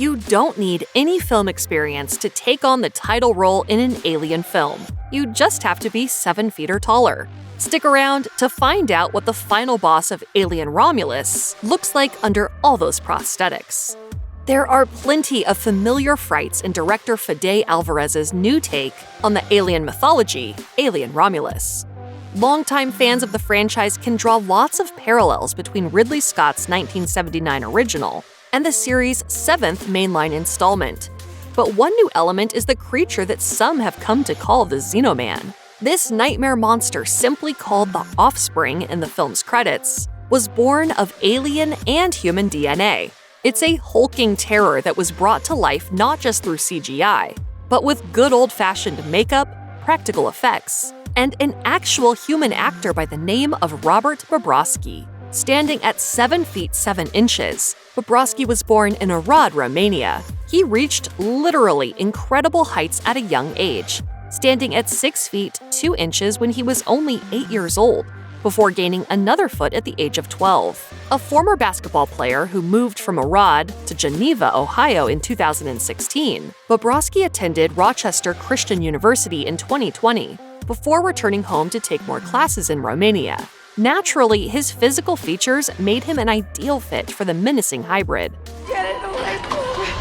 You don't need any film experience to take on the title role in an alien film. You just have to be 7 feet or taller. Stick around to find out what the final boss of Alien Romulus looks like under all those prosthetics. There are plenty of familiar frights in director Fede Alvarez's new take on the alien mythology, Alien Romulus. Longtime fans of the franchise can draw lots of parallels between Ridley Scott's 1979 original and the series' 7th mainline installment. But one new element is the creature that some have come to call the Xenoman. This nightmare monster, simply called the Offspring in the film's credits, was born of alien and human DNA. It's a hulking terror that was brought to life not just through CGI, but with good old-fashioned makeup, practical effects, and an actual human actor by the name of Robert Bobrovsky. Standing at 7 feet 7 inches, Bobrovsky was born in Arad, Romania. He reached literally incredible heights at a young age, standing at 6 feet 2 inches when he was only 8 years old, before gaining another foot at the age of 12. A former basketball player who moved from Arad to Geneva, Ohio in 2016, Bobrovsky attended Rochester Christian University in 2020, before returning home to take more classes in Romania. Naturally, his physical features made him an ideal fit for the menacing hybrid. Get it away from me!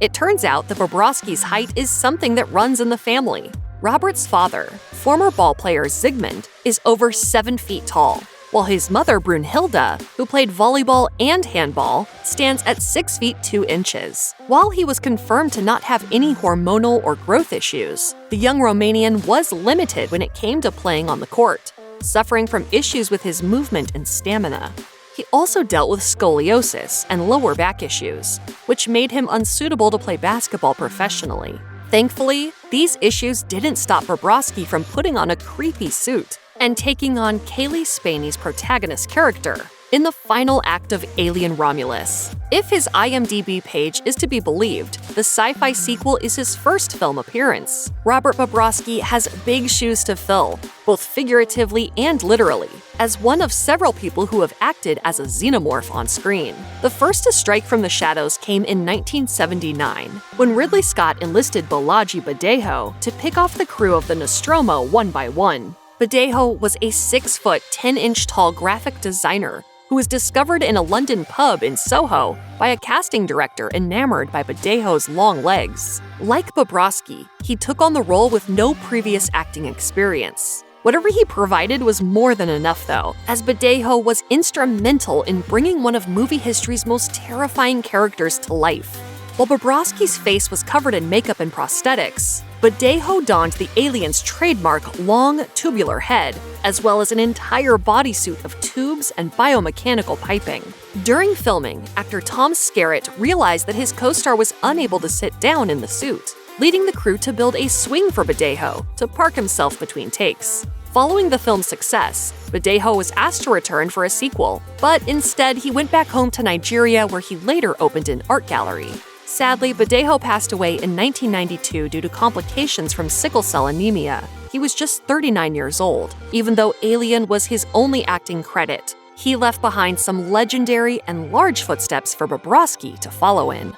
It turns out that Bobrovsky's height is something that runs in the family. Robert's father, former ball player Zygmunt, is over 7 feet tall, while his mother Brunhilde, who played volleyball and handball, stands at 6 feet 2 inches. While he was confirmed to not have any hormonal or growth issues, the young Romanian was limited when it came to playing on the court, suffering from issues with his movement and stamina. He also dealt with scoliosis and lower back issues, which made him unsuitable to play basketball professionally. Thankfully, these issues didn't stop Bobrovsky from putting on a creepy suit and taking on Kaylee Spaney's protagonist character in the final act of Alien Romulus. If his IMDb page is to be believed, the sci-fi sequel is his first film appearance. Robert Bobrovsky has big shoes to fill, both figuratively and literally, as one of several people who have acted as a xenomorph on screen. The first to strike from the shadows came in 1979, when Ridley Scott enlisted Balaji Badejo to pick off the crew of the Nostromo one by one. Badejo was a 6 foot 10 inch tall graphic designer who was discovered in a London pub in Soho by a casting director enamored by Badejo's long legs. Like Bobrovsky, he took on the role with no previous acting experience. Whatever he provided was more than enough, though, as Badejo was instrumental in bringing one of movie history's most terrifying characters to life. While Bobrovsky's face was covered in makeup and prosthetics, Badejo donned the alien's trademark long, tubular head, as well as an entire bodysuit of tubes and biomechanical piping. During filming, actor Tom Skerritt realized that his co-star was unable to sit down in the suit, leading the crew to build a swing for Badejo to park himself between takes. Following the film's success, Badejo was asked to return for a sequel, but instead he went back home to Nigeria, where he later opened an art gallery. Sadly, Badejo passed away in 1992 due to complications from sickle cell anemia. He was just 39 years old. Even though Alien was his only acting credit, he left behind some legendary and large footsteps for Bobrovsky to follow in.